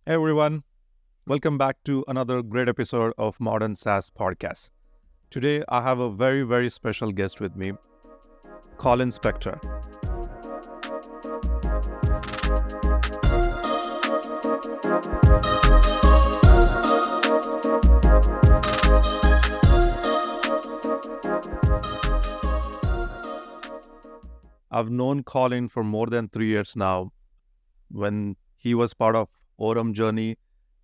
Hey everyone, welcome back to another great episode of Modern SaaS Podcast. Today I have a very special guest with me, Colin Specter. I've known Colin for more than 3 years now. When he was part of Orum journey,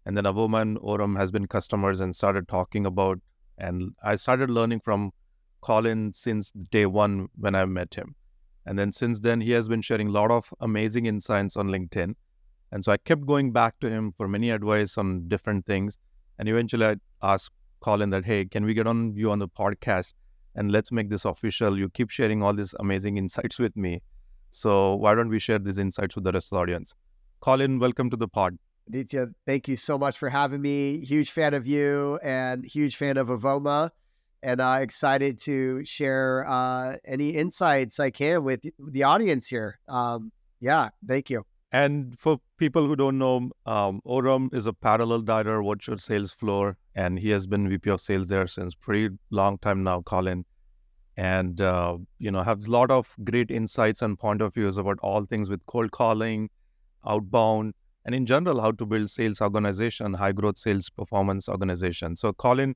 and then a woman Orum has been customers and started talking about, and I started learning from Colin since day one when I met him. And then since then, he has been sharing a lot of amazing insights on LinkedIn. And so I kept going back to him for many advice on different things. And eventually I asked Colin that, hey, can we get on you on the podcast and let's make this official? You keep sharing all these amazing insights with me. So why don't we share these insights with the rest of the audience? Colin, welcome to the pod. Aditya, thank you so much for having me. Huge fan of you and huge fan of Avoma. And excited to share any insights I can with the audience here. Thank you. And for people who don't know, Orum is a parallel dialer virtual sales floor, and he has been VP of sales there since pretty long time now, Colin. And, have a lot of great insights and point of views about all things with cold calling, outbound, and in general, how to build sales organization, high growth sales performance organization. So Colin,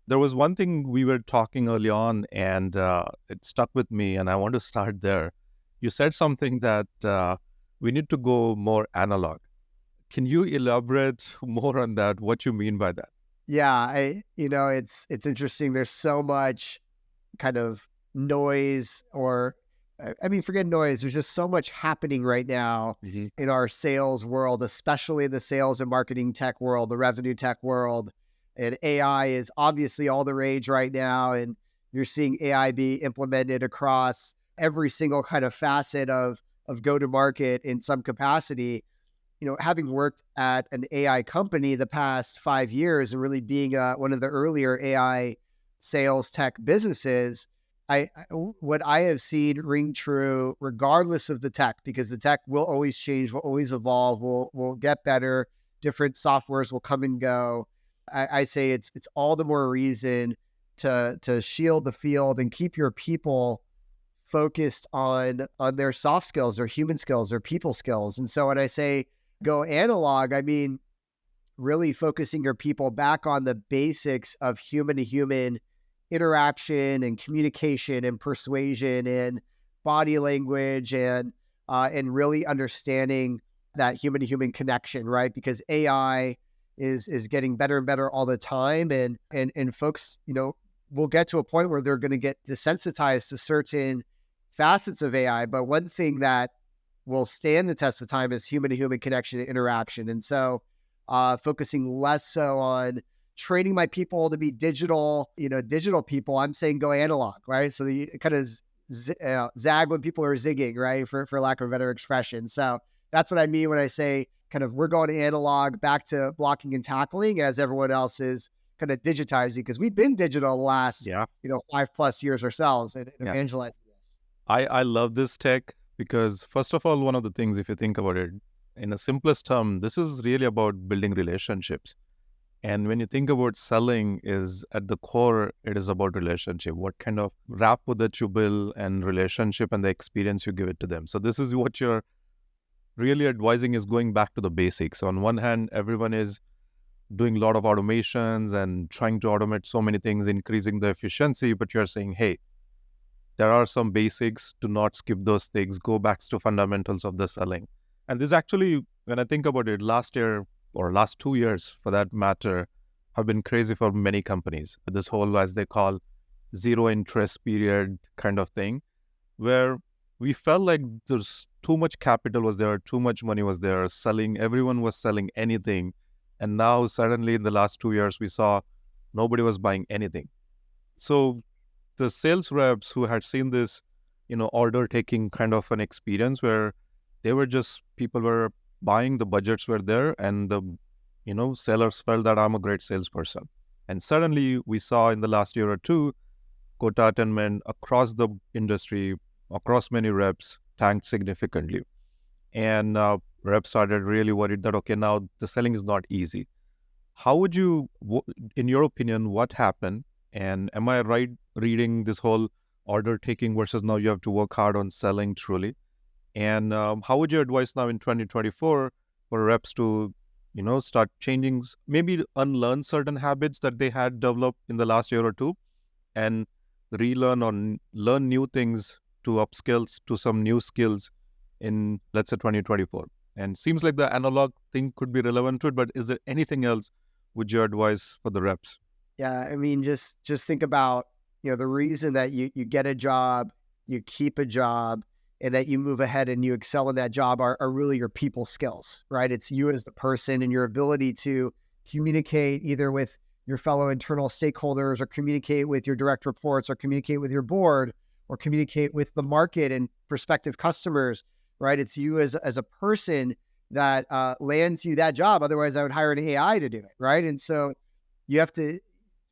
there was one thing we were talking early on and it stuck with me and I want to start there. You said something that we need to go more analog. Can you elaborate more on that? What you mean by that? Yeah, it's interesting. There's so much kind of noise forget noise. There's just so much happening right now in our sales world, especially in the sales and marketing tech world, the revenue tech world. And AI is obviously all the rage right now. And you're seeing AI be implemented across every single kind of facet of go-to-market in some capacity. Having worked at an AI company the past 5 years and really being one of the earlier AI sales tech businesses, what I have seen ring true regardless of the tech, because the tech will always change, will always evolve, will get better. Different softwares will come and go. I say it's all the more reason to shield the field and keep your people focused on their soft skills, their human skills, their people skills. And so when I say go analog, I mean really focusing your people back on the basics of human to human interaction and communication and persuasion and body language and really understanding that human to human connection, right? Because AI is getting better and better all the time. And folks, will get to a point where they're going to get desensitized to certain facets of AI. But one thing that will stand the test of time is human to human connection and interaction. And so focusing less so on training my people to be digital people, I'm saying go analog, right? So the kind of zag when people are zigging, right? For lack of a better expression. So that's what I mean when I say kind of we're going analog back to blocking and tackling as everyone else is kind of digitizing, because we've been digital the last 5+ years ourselves and evangelizing this. I love this tech because first of all, one of the things, if you think about it in the simplest term, this is really about building relationships. And when you think about selling, is at the core, it is about relationship. What kind of rapport that you build and relationship and the experience you give it to them. So this is what you're really advising, is going back to the basics. On one hand, everyone is doing a lot of automations and trying to automate so many things, increasing the efficiency. But you're saying, hey, there are some basics. Do not skip those things. Go back to fundamentals of the selling. And this actually, when I think about it, last year, or last 2 years for that matter, have been crazy for many companies. This whole, as they call, zero interest period kind of thing, where we felt like there's too much capital was there, too much money was there, everyone was selling anything. And now suddenly in the last 2 years, we saw nobody was buying anything. So the sales reps who had seen this, order taking kind of an experience where they were just, people were buying, the budgets were there, and the sellers felt that I'm a great salesperson. And suddenly we saw in the last year or two, quota attainment across the industry, across many reps, tanked significantly. And reps started really worried that, okay, now the selling is not easy. How would you, in your opinion, what happened? And am I right reading this whole order taking versus now you have to work hard on selling truly? And how would you advise now in 2024 for reps to, start changing, maybe unlearn certain habits that they had developed in the last year or two and relearn or learn new things to upskills to some new skills in, let's say, 2024? And seems like the analog thing could be relevant to it, but is there anything else would you advise for the reps? Yeah, I mean, just think about, the reason that you get a job, you keep a job, and that you move ahead and you excel in that job are really your people skills, right? It's you as the person and your ability to communicate either with your fellow internal stakeholders or communicate with your direct reports or communicate with your board or communicate with the market and prospective customers, right? It's you as a person that lands you that job. Otherwise, I would hire an AI to do it, right? And so you have to,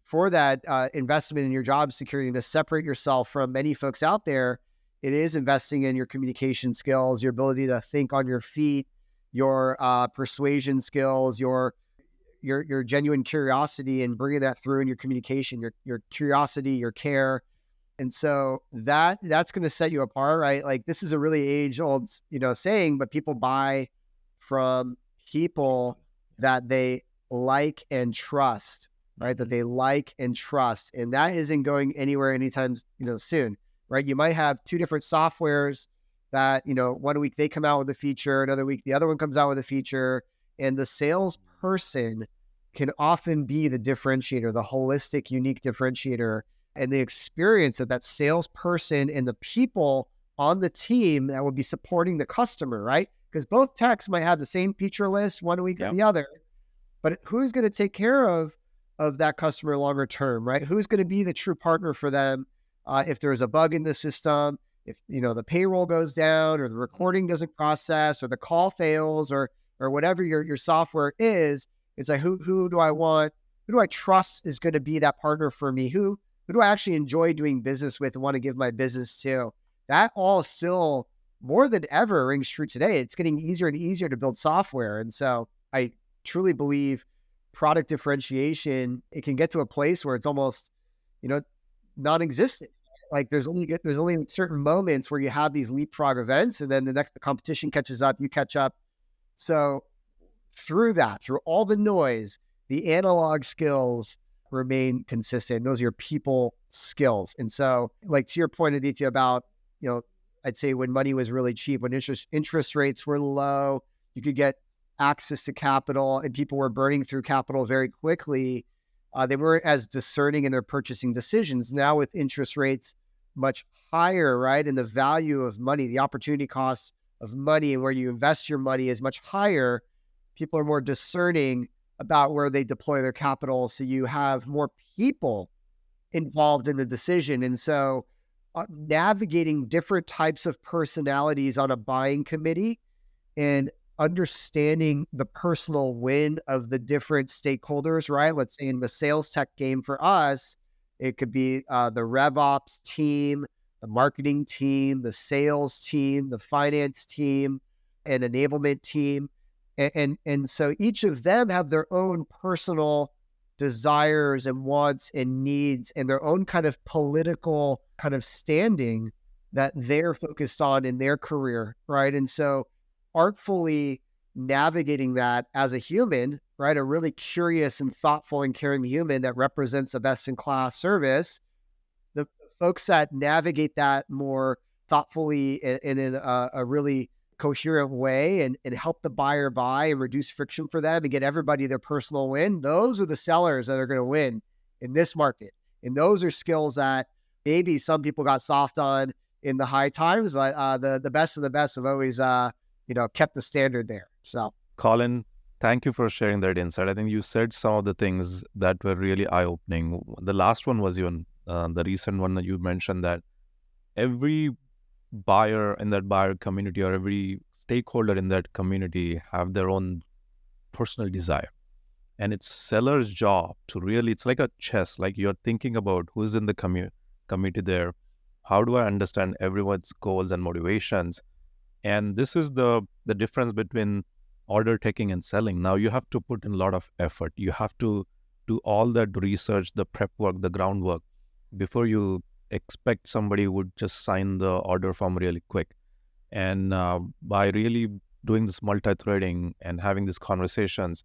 for that investment in your job security, to separate yourself from many folks out there, it is investing in your communication skills, your ability to think on your feet, your persuasion skills, your genuine curiosity, and bringing that through in your communication, your curiosity, your care. And so that's going to set you apart, right? Like, this is a really age old, saying, but people buy from people that they like and trust, right? That they like and trust. And that isn't going anywhere anytime, soon, right? You might have two different softwares that, 1 week they come out with a feature, another week the other one comes out with a feature. And the salesperson can often be the differentiator, the holistic, unique differentiator, and the experience of that salesperson and the people on the team that will be supporting the customer, right? Because both techs might have the same feature list 1 week or the other, but who's going to take care of that customer longer term, right? Who's going to be the true partner for them if there's a bug in the system, if the payroll goes down or the recording doesn't process or the call fails or whatever your software is? It's like, who do I want? Who do I trust is going to be that partner for me? Who do I actually enjoy doing business with and want to give my business to? That all still more than ever rings true today. It's getting easier and easier to build software. And so I truly believe product differentiation, it can get to a place where it's almost, non-existent. Like there's only certain moments where you have these leapfrog events, and then the competition catches up, you catch up. So through all the noise, the analog skills remain consistent. Those are your people skills. And so, like, to your point, Aditya, about, I'd say when money was really cheap, when interest rates were low, you could get access to capital and people were burning through capital very quickly. They weren't as discerning in their purchasing decisions. Now with interest rates much higher, right? And the value of money, the opportunity cost of money and where you invest your money is much higher. People are more discerning about where they deploy their capital. So you have more people involved in the decision. And so navigating different types of personalities on a buying committee and understanding the personal win of the different stakeholders, right? Let's say in the sales tech game for us, it could be the RevOps team, the marketing team, the sales team, the finance team, and enablement team. And so each of them have their own personal desires and wants and needs and their own kind of political kind of standing that they're focused on in their career, right? And so artfully navigating that as a human, right? A really curious and thoughtful and caring human that represents a best-in-class service. The folks that navigate that more thoughtfully and in a really coherent way and help the buyer buy and reduce friction for them and get everybody their personal win, those are the sellers that are going to win in this market. And those are skills that maybe some people got soft on in the high times, but the best of the best have always kept the standard there. So, Colin, thank you for sharing that insight. I think you said some of the things that were really eye-opening. The last one was even the recent one that you mentioned, that every buyer in that buyer community or every stakeholder in that community have their own personal desire. And it's seller's job to really, it's like a chess, like you're thinking about who's in the community there. How do I understand everyone's goals and motivations? And this is the the difference between order taking and selling. Now you have to put in a lot of effort. You have to do all that research, the prep work, the groundwork before you expect somebody would just sign the order form really quick. And by really doing this multi-threading and having these conversations,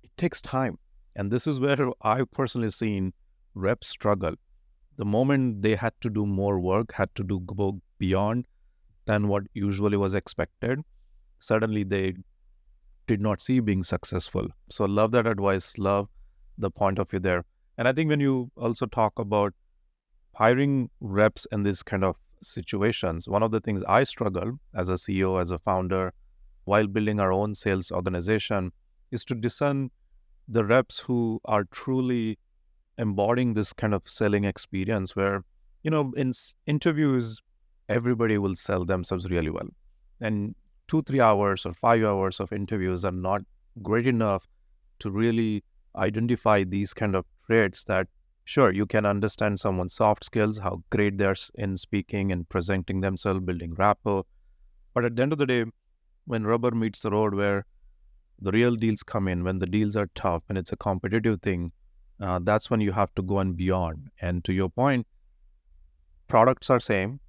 it takes time. And this is where I've personally seen reps struggle. The moment they had to do more work, had to go beyond than what usually was expected, suddenly they did not see being successful. So love that advice, love the point of view there. And I think when you also talk about hiring reps in these kind of situations, one of the things I struggle as a CEO, as a founder, while building our own sales organization, is to discern the reps who are truly embodying this kind of selling experience where, in interviews, everybody will sell themselves really well. And 2-3 hours or 5 hours of interviews are not great enough to really identify these kind of traits that, sure, you can understand someone's soft skills, how great they're in speaking and presenting themselves, building rapport. But at the end of the day, when rubber meets the road, where the real deals come in, when the deals are tough and it's a competitive thing, that's when you have to go and beyond. And to your point, products are same.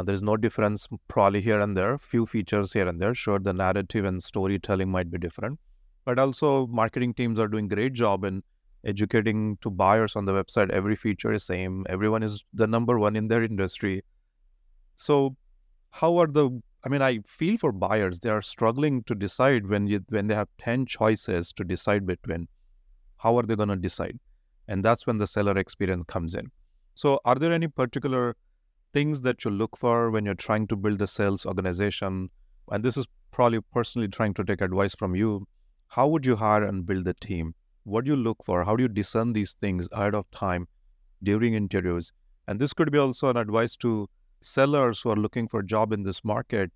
There's no difference probably here and there, few features here and there. Sure, the narrative and storytelling might be different, but also marketing teams are doing great job in educating to buyers on the website. Every feature is same. Everyone is the number one in their industry. So I feel for buyers, they are struggling to decide when they have 10 choices to decide between. How are they going to decide? And that's when the seller experience comes in. So are there any particular things that you look for when you're trying to build a sales organization? And this is probably personally trying to take advice from you. How would you hire and build the team? What do you look for? How do you discern these things ahead of time during interviews? And this could be also an advice to sellers who are looking for a job in this market,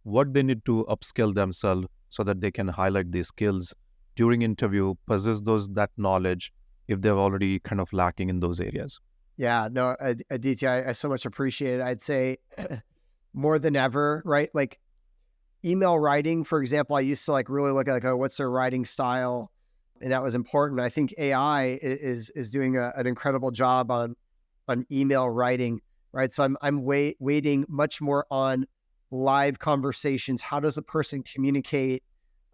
what they need to upskill themselves so that they can highlight these skills during interview, possess that knowledge if they're already kind of lacking in those areas. Yeah, no, Aditya, I so much appreciate it. I'd say more than ever, right? Like email writing, for example, I used to really look at what's their writing style, and that was important. I think AI is doing an incredible job on email writing, right? So I'm waiting much more on live conversations. How does a person communicate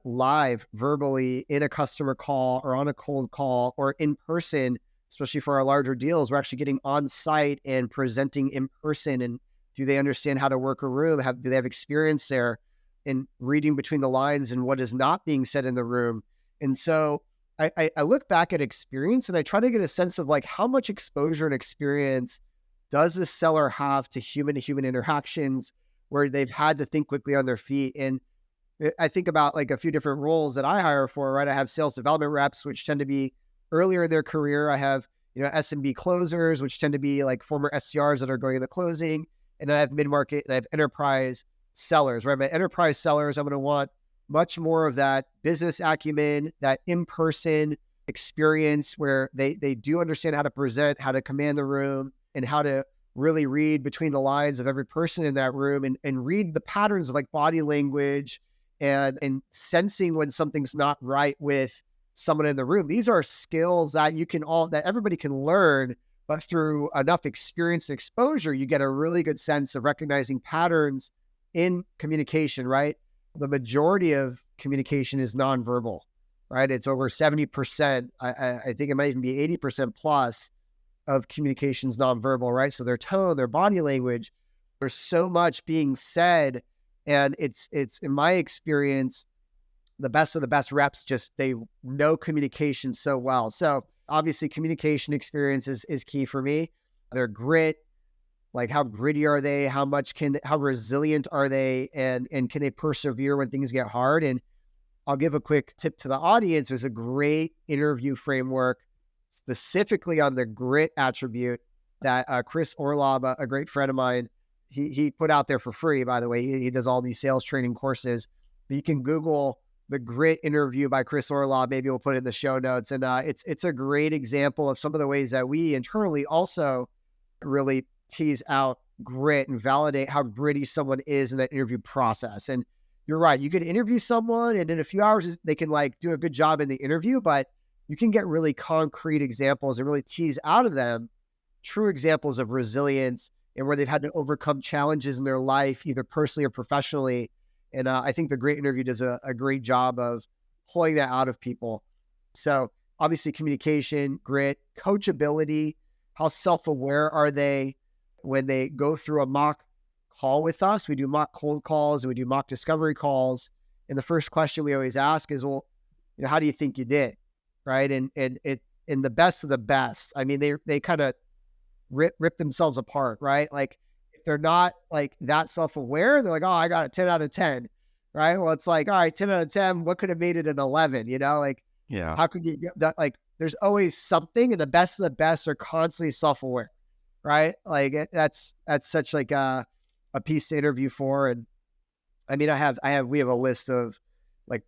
live, verbally, in a customer call or on a cold call or in person? Especially for our larger deals, we're actually getting on site and presenting in person. And do they understand how to work a room? Do they have experience there in reading between the lines and what is not being said in the room? And so I look back at experience and I try to get a sense of how much exposure and experience does the seller have to human interactions where they've had to think quickly on their feet. And I think about a few different roles that I hire for, right? I have sales development reps, which tend to be earlier in their career. I have, SMB closers, which tend to be former SDRs that are going into closing. And then I have mid-market and I have enterprise sellers, right? My enterprise sellers, I'm going to want much more of that business acumen, that in-person experience where they do understand how to present, how to command the room, and how to really read between the lines of every person in that room and read the patterns of body language and sensing when something's not right with someone in the room. These are skills that that everybody can learn, but through enough experience and exposure, you get a really good sense of recognizing patterns in communication, right? The majority of communication is nonverbal, right? It's over 70%. I think it might even be 80% plus of communications nonverbal, right? So their tone, their body language, there's so much being said. And it's in my experience, the best of the best reps they know communication so well. So obviously communication experience is key for me. Their grit, how gritty are they? How resilient are they? And can they persevere when things get hard? And I'll give a quick tip to the audience. There's a great interview framework specifically on the grit attribute that Chris Orlob, a great friend of mine, he put out there for free, by the way. He does all these sales training courses. But you can Google the grit interview by Chris Orlob. Maybe we'll put it in the show notes. And it's a great example of some of the ways that we internally also really tease out grit and validate how gritty someone is in that interview process. And you're right. You could interview someone and in a few hours they can like do a good job in the interview, but you can get really concrete examples and really tease out of them true examples of resilience and where they've had to overcome challenges in their life, either personally or professionally. And I think the great interview does a great job of pulling that out of people. So obviously communication, grit, coachability, how self-aware are they when they go through a mock call with us? We do mock cold calls and we do mock discovery calls. And the first question we always ask is, well, how do you think you did? Right. And the best of the best, I mean, they kind of rip themselves apart, right? Like if they're not like that self-aware, they're like, oh, I got a 10 out of 10. Right. Well, it's like, all right, 10 out of 10, what could have made it an 11? Like, Yeah. how could you get that? Like, there's always something, and the best of the best are constantly self-aware, right? Like that's such like a piece to interview for. And I mean, we have a list of like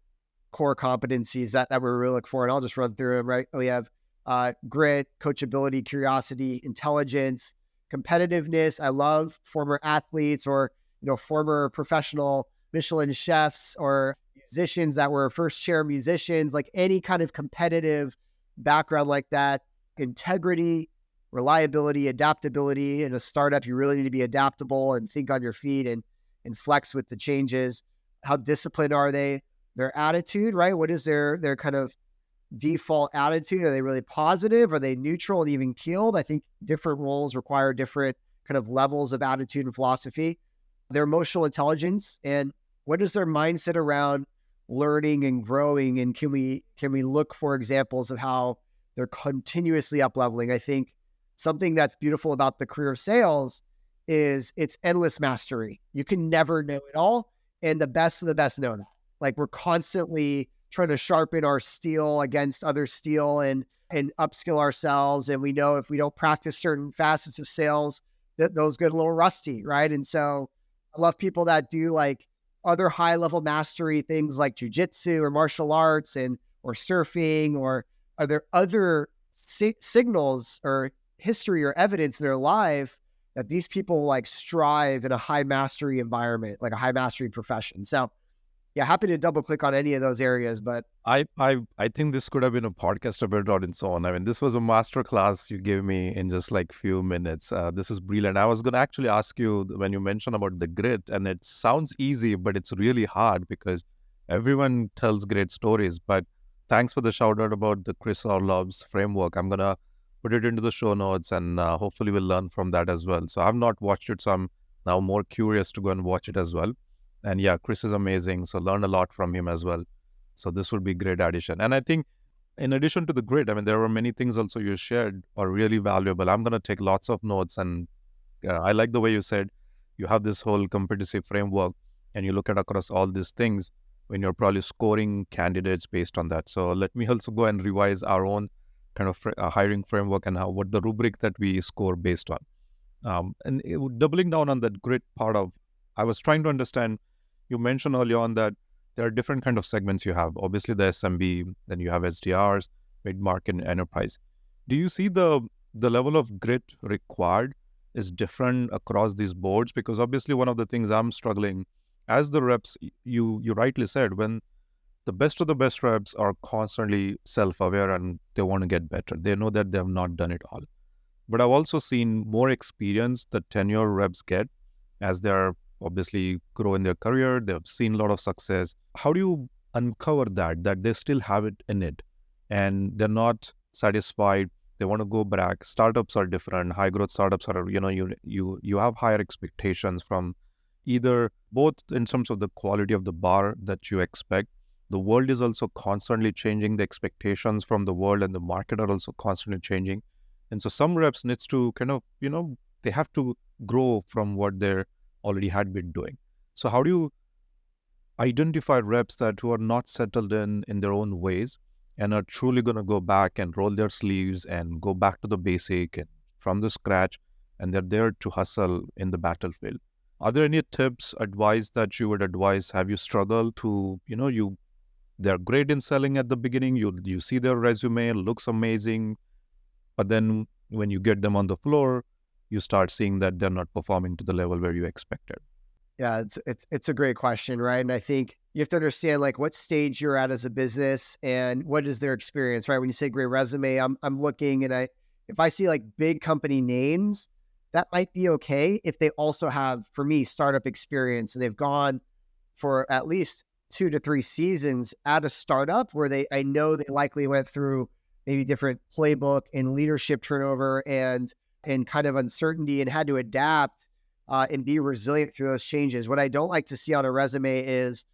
core competencies that we really look for, and I'll just run through them, right? We have grit, coachability, curiosity, intelligence, competitiveness. I love former athletes or, former professional Michelin chefs or musicians that were first chair musicians, like any kind of competitive background like that. Integrity, reliability, adaptability. In a startup, you really need to be adaptable and think on your feet and flex with the changes. How disciplined are they? Their attitude, right? What is their kind of default attitude? Are they really positive? Are they neutral and even keeled? I think different roles require different kind of levels of attitude and philosophy. Their emotional intelligence, and what is their mindset around learning and growing? And can we look for examples of how they're continuously up leveling? I think something that's beautiful about the career of sales is it's endless mastery. You can never know it all, and the best of the best know that. Like we're constantly trying to sharpen our steel against other steel and upskill ourselves. And we know if we don't practice certain facets of sales, that those get a little rusty, right? And so I love people that do like other high level mastery things like jujitsu or martial arts or surfing, or are there other signals or history or evidence in their life that these people like strive in a high mastery environment, like a high mastery profession? So yeah, happy to double click on any of those areas, but I think this could have been a podcast about on its own. I mean, this was a master class you gave me in just like few minutes. This is brilliant. I was going to actually ask you when you mentioned about the grit, and it sounds easy, but it's really hard because everyone tells great stories. But thanks for the shout out about the Chris Orlov's framework. I'm going to put it into the show notes, and hopefully we'll learn from that as well. So I've not watched it, so I'm now more curious to go and watch it as well. And yeah, Chris is amazing. So learn a lot from him as well. So this would be great addition. And I think in addition to the grid, I mean, there were many things also you shared are really valuable. I'm going to take lots of notes. And I like the way you said you have this whole competitive framework and you look at across all these things when you're probably scoring candidates based on that. So let me also go and revise our own kind of hiring framework and what the rubric that we score based on. Doubling down on that grid part of, I was trying to understand, you mentioned early on that there are different kind of segments you have. Obviously the SMB, then you have SDRs, mid-market, and enterprise. Do you see the level of grit required is different across these boards? Because obviously one of the things I'm struggling, as the reps, you rightly said, when the best of the best reps are constantly self-aware and they want to get better. They know that they have not done it all. But I've also seen more experience the tenure reps get as they're obviously grow in their career. They've seen a lot of success. How do you uncover that they still have it in it and they're not satisfied? They want to go back. Startups are different. High growth startups are, you have higher expectations from either both in terms of the quality of the bar that you expect. The world is also constantly changing. The expectations from the world and the market are also constantly changing. And so some reps needs to kind of, they have to grow from what they're already had been doing. So how do you identify reps that who are not settled in their own ways and are truly going to go back and roll their sleeves and go back to the basic and from the scratch, and they're there to hustle in the battlefield? Are there any tips, advice that you would advise? Have you struggled to, they're great in selling at the beginning, you see their resume, looks amazing, but then when you get them on the floor, you start seeing that they're not performing to the level where you expected? Yeah, it's a great question, right? And I think you have to understand like what stage you're at as a business and what is their experience, right? When you say great resume, I'm looking and if I see like big company names, that might be okay if they also have, for me, startup experience and they've gone for at least 2 to 3 seasons at a startup where I know they likely went through maybe different playbook and leadership turnover and kind of uncertainty and had to adapt and be resilient through those changes. What I don't like to see on a resume is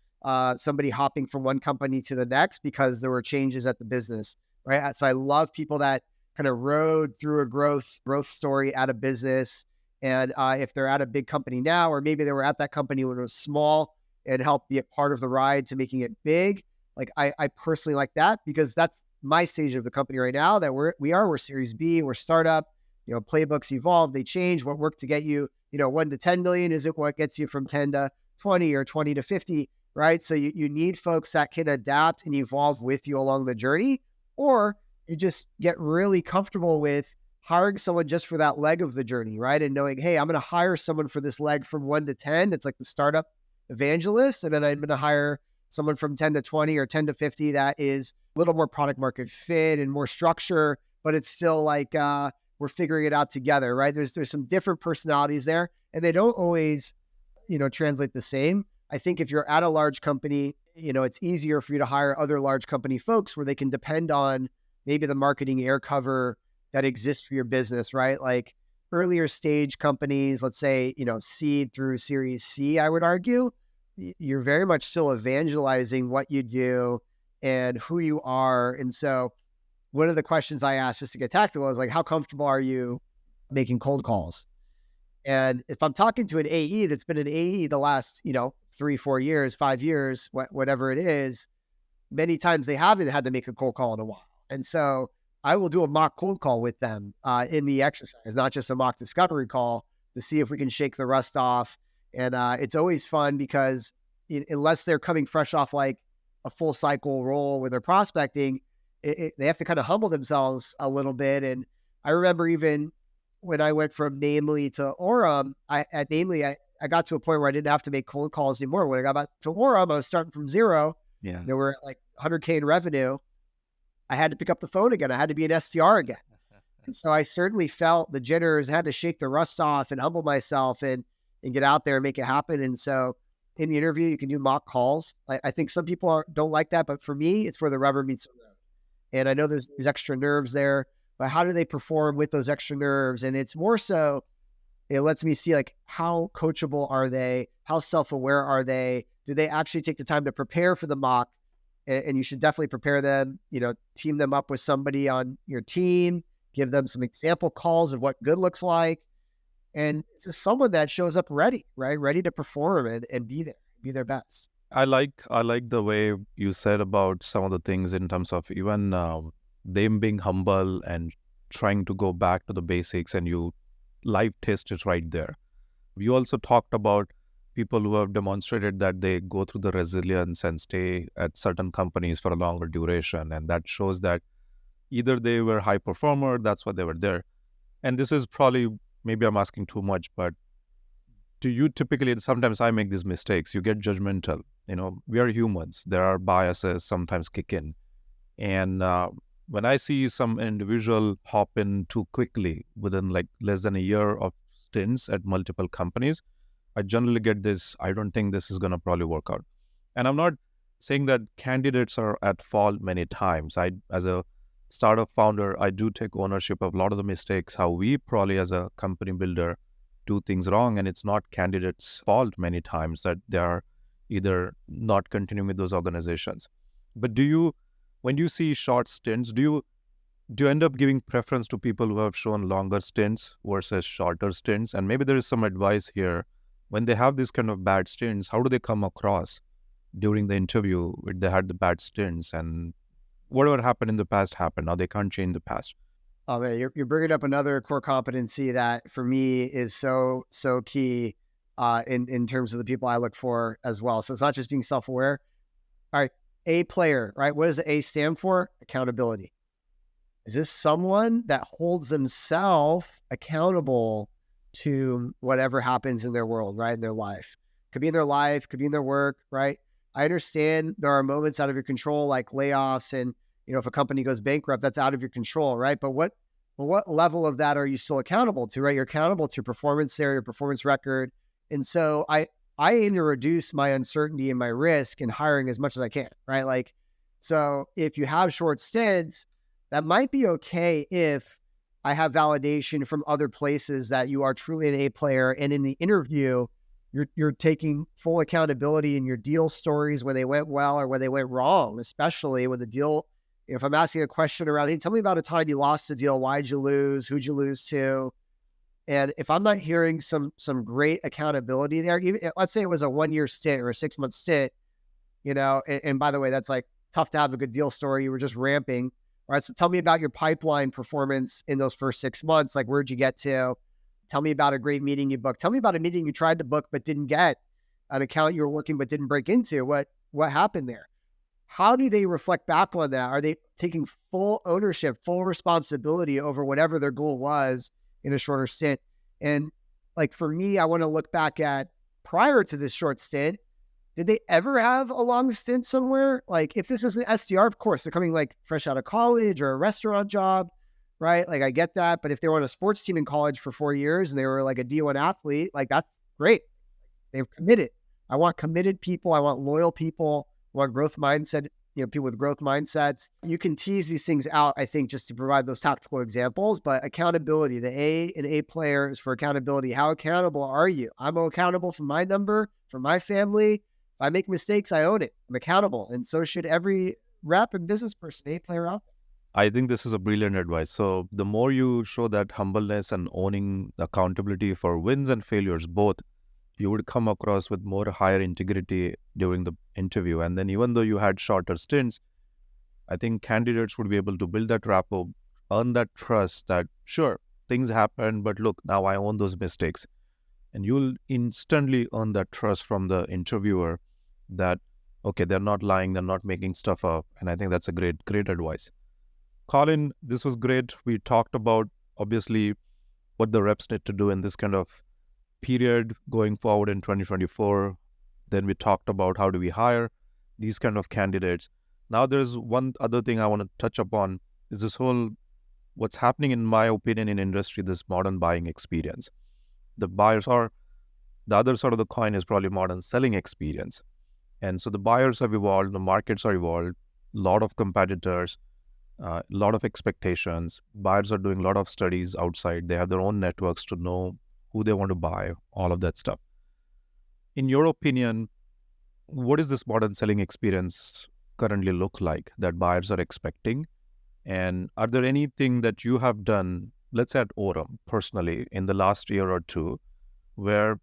somebody hopping from one company to the next because there were changes at the business, right? So I love people that kind of rode through a growth story at a business. And if they're at a big company now, or maybe they were at that company when it was small and helped be a part of the ride to making it big. Like I personally like that because that's my stage of the company right now that we're Series B, we're startup, playbooks evolve, they change. What worked to get you, 1 to 10 million? Is it what gets you from 10 to 20 or 20 to 50, right? So you need folks that can adapt and evolve with you along the journey, or you just get really comfortable with hiring someone just for that leg of the journey, right? And knowing, hey, I'm going to hire someone for this leg from 1 to 10. It's like the startup evangelist. And then I'm going to hire someone from 10 to 20 or 10 to 50 that is a little more product market fit and more structure, but it's still like we're figuring it out together, right? There's some different personalities there and they don't always, translate the same. I think if you're at a large company, it's easier for you to hire other large company folks where they can depend on maybe the marketing air cover that exists for your business, right? Like earlier stage companies, let's say, seed through Series C, I would argue, you're very much still evangelizing what you do and who you are. And so one of the questions I asked just to get tactical is like, how comfortable are you making cold calls? And if I'm talking to an AE that's been an AE the last, 3-4 years, 5 years, whatever it is, many times they haven't had to make a cold call in a while. And so I will do a mock cold call with them in the exercise, not just a mock discovery call to see if we can shake the rust off. And it's always fun because unless they're coming fresh off like a full cycle role where they're prospecting, they have to kind of humble themselves a little bit. And I remember even when I went from Namely to Orum, at Namely, I got to a point where I didn't have to make cold calls anymore. When I got back to Orum, I was starting from zero. Yeah. We're at like 100K in revenue. I had to pick up the phone again. I had to be an SDR again. And so I certainly felt the jitters, had to shake the rust off and humble myself and get out there and make it happen. And so in the interview, you can do mock calls. I think some people don't like that, but for me, it's where the rubber meets the road. And I know there's extra nerves there, but how do they perform with those extra nerves? And it's more so, it lets me see like how coachable are they? How self-aware are they? Do they actually take the time to prepare for the mock? And you should definitely prepare them, team them up with somebody on your team, give them some example calls of what good looks like. And it's just someone that shows up ready, right? Ready to perform and be there, be their best. I like the way you said about some of the things in terms of even them being humble and trying to go back to the basics, and you live test it right there. You also talked about people who have demonstrated that they go through the resilience and stay at certain companies for a longer duration. And that shows that either they were high performer, that's why they were there. And this is probably, maybe I'm asking too much, but do you typically, sometimes I make these mistakes, you get judgmental. We are humans. There are biases sometimes kick in. And when I see some individual hop in too quickly within like less than a year of stints at multiple companies, I generally get this, I don't think this is going to probably work out. And I'm not saying that candidates are at fault many times. As a startup founder, I do take ownership of a lot of the mistakes, how we probably as a company builder do things wrong. And it's not candidates' fault many times that they are either not continuing with those organizations. But when you see short stints, do you end up giving preference to people who have shown longer stints versus shorter stints? And maybe there is some advice here. When they have these kind of bad stints, how do they come across during the interview if they had the bad stints and whatever happened in the past happened? Now they can't change the past. Oh man, you're bringing up another core competency that for me is so key in terms of the people I look for as well. So it's not just being self-aware. All right, A player, right? What does the A stand for? Accountability. Is this someone that holds themselves accountable to whatever happens in their world, right? In their life. could be in their life, could be in their work, right? I understand there are moments out of your control, like layoffs, and if a company goes bankrupt, that's out of your control, right? But what level of that are you still accountable to, right? You're accountable to your performance there, your performance record. And so I aim to reduce my uncertainty and my risk in hiring as much as I can, right? Like, so if you have short stints, that might be okay if I have validation from other places that you are truly an A player. And in the interview, you're taking full accountability in your deal stories when they went well or when they went wrong, especially when the deal, if I'm asking a question around, hey, tell me about a time you lost a deal. Why'd you lose? Who'd you lose to? And if I'm not hearing some great accountability there, even let's say it was a 1-year stint or a 6-month stint, and by the way, that's like tough to have a good deal story. You were just ramping. All right. So tell me about your pipeline performance in those first 6 months. Like, where'd you get to? Tell me about a great meeting you booked. Tell me about a meeting you tried to book but didn't get, an account you were working but didn't break into. What happened there? How do they reflect back on that? Are they taking full ownership, full responsibility over whatever their goal was in a shorter stint? And like for me, I want to look back at prior to this short stint. Did they ever have a long stint somewhere? Like if this is an SDR, of course, they're coming like fresh out of college or a restaurant job, right? Like I get that. But if they were on a sports team in college for 4 years and they were like a D1 athlete, like that's great. They've committed. I want committed people. I want loyal people. I want growth mindset, people with growth mindsets. You can tease these things out, I think, just to provide those tactical examples, but accountability, the A player is for accountability. How accountable are you? I'm accountable for my number, for my family. If I make mistakes, I own it. I'm accountable. And so should every rep and business person, A player out there. I think this is a brilliant advice. So the more you show that humbleness and owning accountability for wins and failures, both, you would come across with more higher integrity during the interview. And then even though you had shorter stints, I think candidates would be able to build that rapport, earn that trust that, sure, things happen, but look, now I own those mistakes. And you'll instantly earn that trust from the interviewer that, okay, they're not lying, they're not making stuff up. And I think that's a great advice. Colin, this was great. We talked about, obviously, what the reps need to do in this kind of period going forward in 2024. Then we talked about how do we hire these kind of candidates. Now there's one other thing I want to touch upon is this whole, what's happening in my opinion in industry, this modern buying experience. The buyers are, the other side of the coin is probably modern selling experience. And so the buyers have evolved, the markets are evolved, a lot of competitors, a lot of expectations. Buyers are doing a lot of studies outside. They have their own networks to know who they want to buy, all of that stuff. In your opinion, what is this modern selling experience currently look like that buyers are expecting? And are there anything that you have done, let's say at Orum personally, in the last year or two, where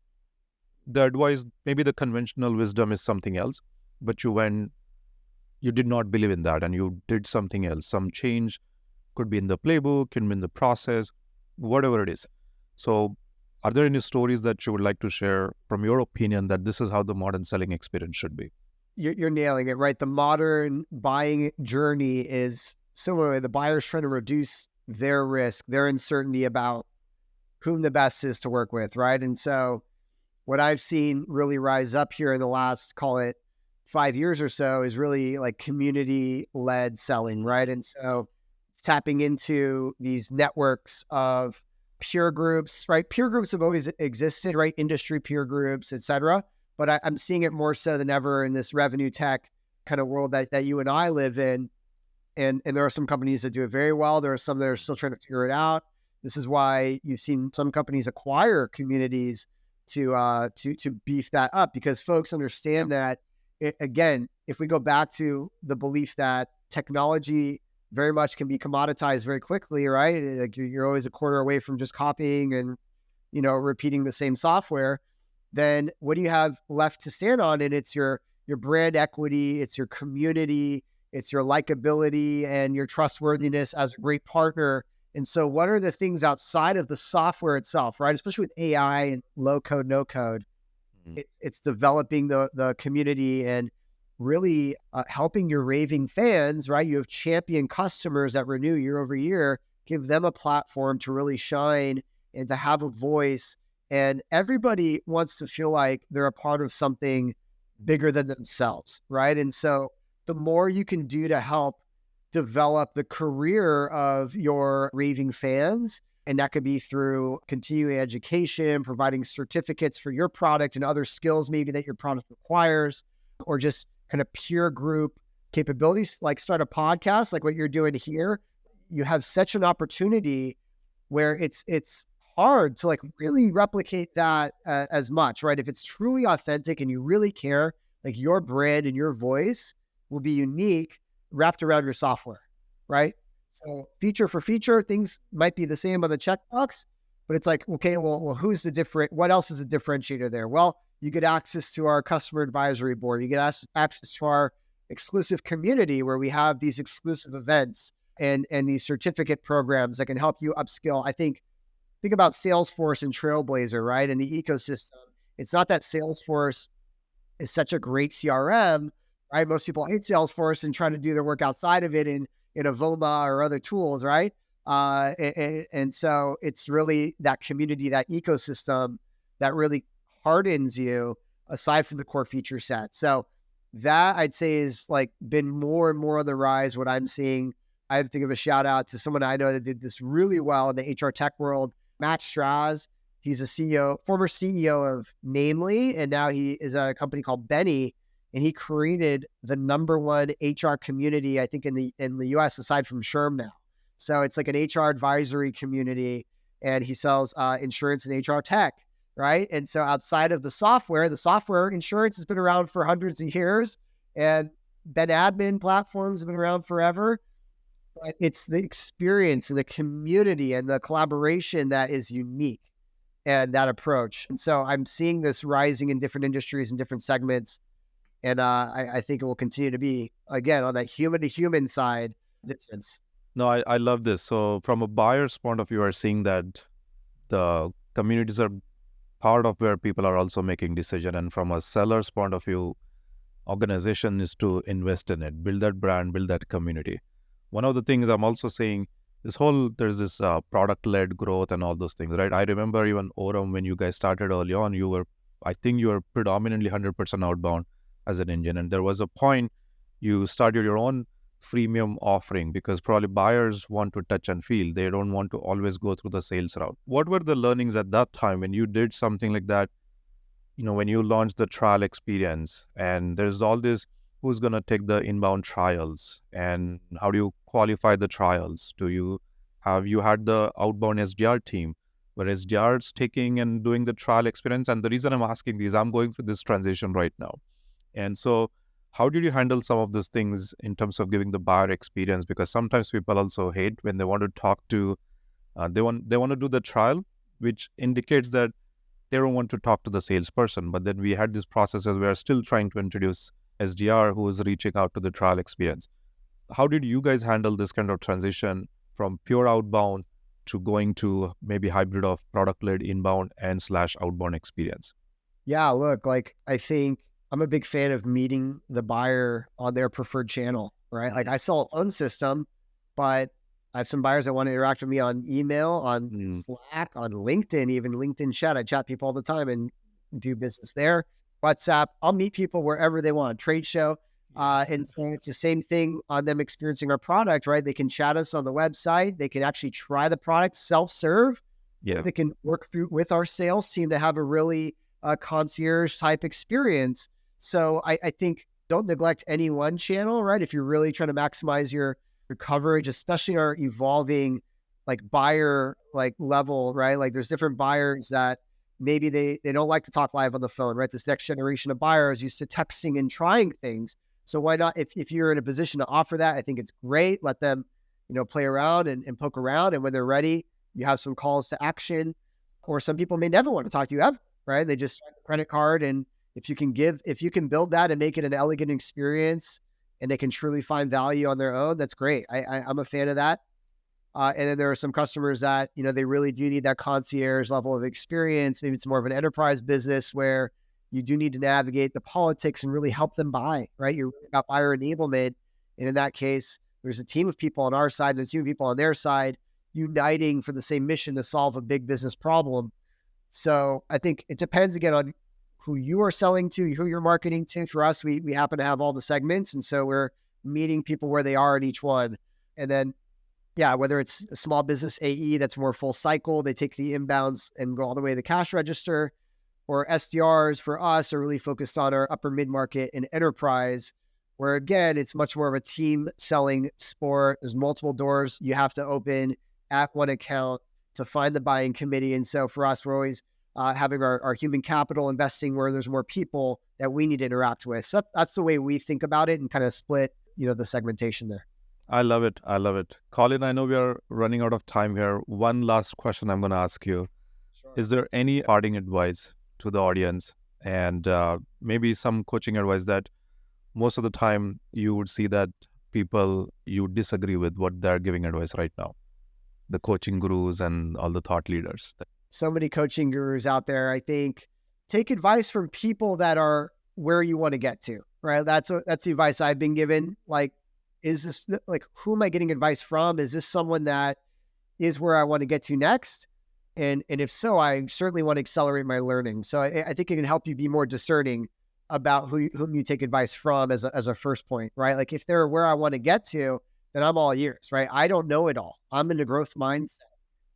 the advice, maybe the conventional wisdom is something else, but you did not believe in that and you did something else, some change, could be in the playbook, can be in the process, whatever it is. So are there any stories that you would like to share from your opinion that this is how the modern selling experience should be? You're nailing it, right? The modern buying journey is similarly, the buyer's trying to reduce their risk, their uncertainty about whom the best is to work with, right? And so what I've seen really rise up here in the last, call it 5 years or so, is really like community-led selling, right? And so tapping into these networks of peer groups, right? Peer groups have always existed, right? Industry peer groups, et cetera. But I'm seeing it more so than ever in this revenue tech kind of world that you and I live in. And there are some companies that do it very well. There are some that are still trying to figure it out. This is why you've seen some companies acquire communities to beef that up, because folks understand that, again, if we go back to the belief that technology very much can be commoditized very quickly, right? Like you're always a quarter away from just copying and, repeating the same software. Then what do you have left to stand on? And it's your brand equity, it's your community, it's your likability and your trustworthiness as a great partner. And so what are the things outside of the software itself, right? Especially with AI and low code, no code, it's developing the community and really helping your raving fans, right? You have champion customers that renew year over year, give them a platform to really shine and to have a voice And everybody wants to feel like they're a part of something bigger than themselves, right? And so the more you can do to help develop the career of your raving fans, and that could be through continuing education, providing certificates for your product and other skills maybe that your product requires, or just kind of peer group capabilities, like start a podcast, like what you're doing here. You have such an opportunity where it's hard to like really replicate that as much, right? If it's truly authentic and you really care, like your brand and your voice will be unique wrapped around your software, right? So feature for feature, things might be the same on the checkbox, but it's like, okay, well, who's the different, what else is a differentiator there? Well, you get access to our customer advisory board. You get access to our exclusive community where we have these exclusive events and these certificate programs that can help you upskill. Think about Salesforce and Trailblazer, right? And the ecosystem. It's not that Salesforce is such a great CRM, right? Most people hate Salesforce and try to do their work outside of it in Avoma or other tools, right? And so it's really that community, that ecosystem that really hardens you aside from the core feature set. So that I'd say is like been more and more on the rise. What I'm seeing, I have to give a shout out to someone I know that did this really well in the HR tech world, Matt Straz. He's a CEO, former CEO of Namely, and now he is at a company called Benny, and he created the #1 HR community, I think, in the US, aside from Sherm now. So it's like an HR advisory community, and he sells insurance and HR tech, right? And so outside of the software insurance has been around for hundreds of years, and Ben admin platforms have been around forever. But it's the experience and the community and the collaboration that is unique, and that approach. And so I'm seeing this rising in different industries and different segments. And I think it will continue to be, again, on that human to human side difference. No, I love this. So from a buyer's point of view, are seeing that the communities are part of where people are also making decision. And from a seller's point of view, organization is to invest in it, build that brand, build that community. One of the things I'm also saying, there's this product-led growth and all those things, right? I remember even Orum, when you guys started early on, I think you were predominantly 100% outbound as an engine. And there was a point you started your own freemium offering because probably buyers want to touch and feel. They don't want to always go through the sales route. What were the learnings at that time when you did something like that? When you launched the trial experience, and there's all this, who's going to take the inbound trials and how do you qualify the trials? You had the outbound SDR team where SDR's taking and doing the trial experience? And the reason I'm asking these, I'm going through this transition right now. And so how did you handle some of those things in terms of giving the buyer experience? Because sometimes people also hate when they want to talk to, they want to do the trial, which indicates that they don't want to talk to the salesperson. But then we had these processes where we're still trying to introduce SDR who is reaching out to the trial experience. How did you guys handle this kind of transition from pure outbound to going to maybe hybrid of product-led inbound and / outbound experience? Yeah, look, like I think I'm a big fan of meeting the buyer on their preferred channel, right? Like I sell a phone system, but I have some buyers that want to interact with me on email, on Slack, on LinkedIn, even LinkedIn chat. I chat people all the time and do business there. WhatsApp, I'll meet people wherever they want, trade show. And so it's the same thing on them experiencing our product, right? They can chat us on the website. They can actually try the product self-serve. Yeah. They can work through with our sales team to have a really concierge type experience. So I think don't neglect any one channel, right? If you're really trying to maximize your coverage, especially our evolving like buyer like level, right? Like there's different buyers that maybe they don't like to talk live on the phone, right? This next generation of buyers used to texting and trying things. So why not, if you're in a position to offer that, I think it's great. Let them, play around and poke around. And when they're ready, you have some calls to action. Or some people may never want to talk to you ever, right? They just swipe a credit card. And if you can build that and make it an elegant experience and they can truly find value on their own, that's great. I'm a fan of that. And then there are some customers that, they really do need that concierge level of experience. Maybe it's more of an enterprise business where you do need to navigate the politics and really help them buy, right? You're about buyer enablement. And in that case, there's a team of people on our side and a team of people on their side uniting for the same mission to solve a big business problem. So I think it depends again on who you are selling to, who you're marketing to. For us, we happen to have all the segments. And so we're meeting people where they are in each one. And then, yeah, whether it's a small business AE that's more full cycle, they take the inbounds and go all the way to the cash register, or SDRs for us are really focused on our upper mid-market and enterprise, where again, it's much more of a team selling sport. There's multiple doors you have to open at one account to find the buying committee. And so for us, we're always having our human capital investing where there's more people that we need to interact with. So that's the way we think about it and kind of split, the segmentation there. I love it. I love it. Colin, I know we are running out of time here. One last question I'm going to ask you. Sure. Is there any parting advice to the audience, and maybe some coaching advice that most of the time you would see that people you disagree with what they're giving advice right now, the coaching gurus and all the thought leaders? So many coaching gurus out there. I think take advice from people that are where you want to get to, right? That's the advice I've been given. Like, who am I getting advice from? Is this someone that is where I want to get to next? And if so, I certainly want to accelerate my learning. So I think it can help you be more discerning about whom you take advice from as a first point, right? Like if they're where I want to get to, then I'm all ears, right? I don't know it all. I'm in a growth mindset.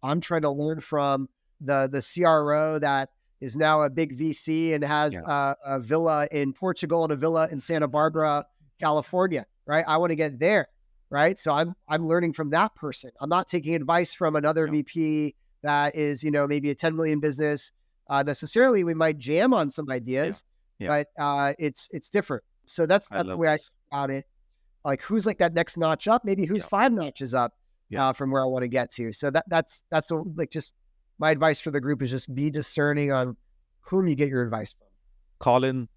I'm trying to learn from the CRO that is now a big VC and has a villa in Portugal and a villa in Santa Barbara, California, right? I want to get there, right? So I'm learning from that person. I'm not taking advice from another VP that is, maybe a 10 million business. Necessarily, we might jam on some ideas, but it's different. So that's the way I think about it. Like who's like that next notch up? Maybe who's 5 notches up from where I want to get to. So that's just my advice for the group is just be discerning on whom you get your advice from. Colin,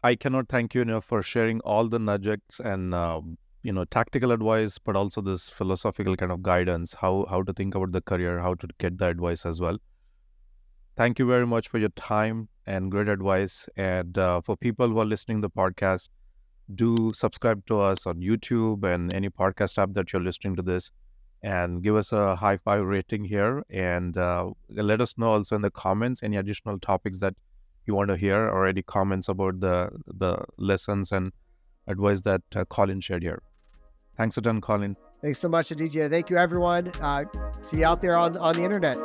I cannot thank you enough for sharing all the nuggets and tactical advice, but also this philosophical kind of guidance, how to think about the career, how to get the advice as well. Thank you very much for your time and great advice. And for people who are listening to the podcast, do subscribe to us on YouTube and any podcast app that you're listening to this, and give us a high 5 rating here. And let us know also in the comments any additional topics that you want to hear, or any comments about the lessons and advice that Colin shared here. Thanks a ton, Colin. Thanks so much, Aditya. Thank you, everyone. See you out there on the internet.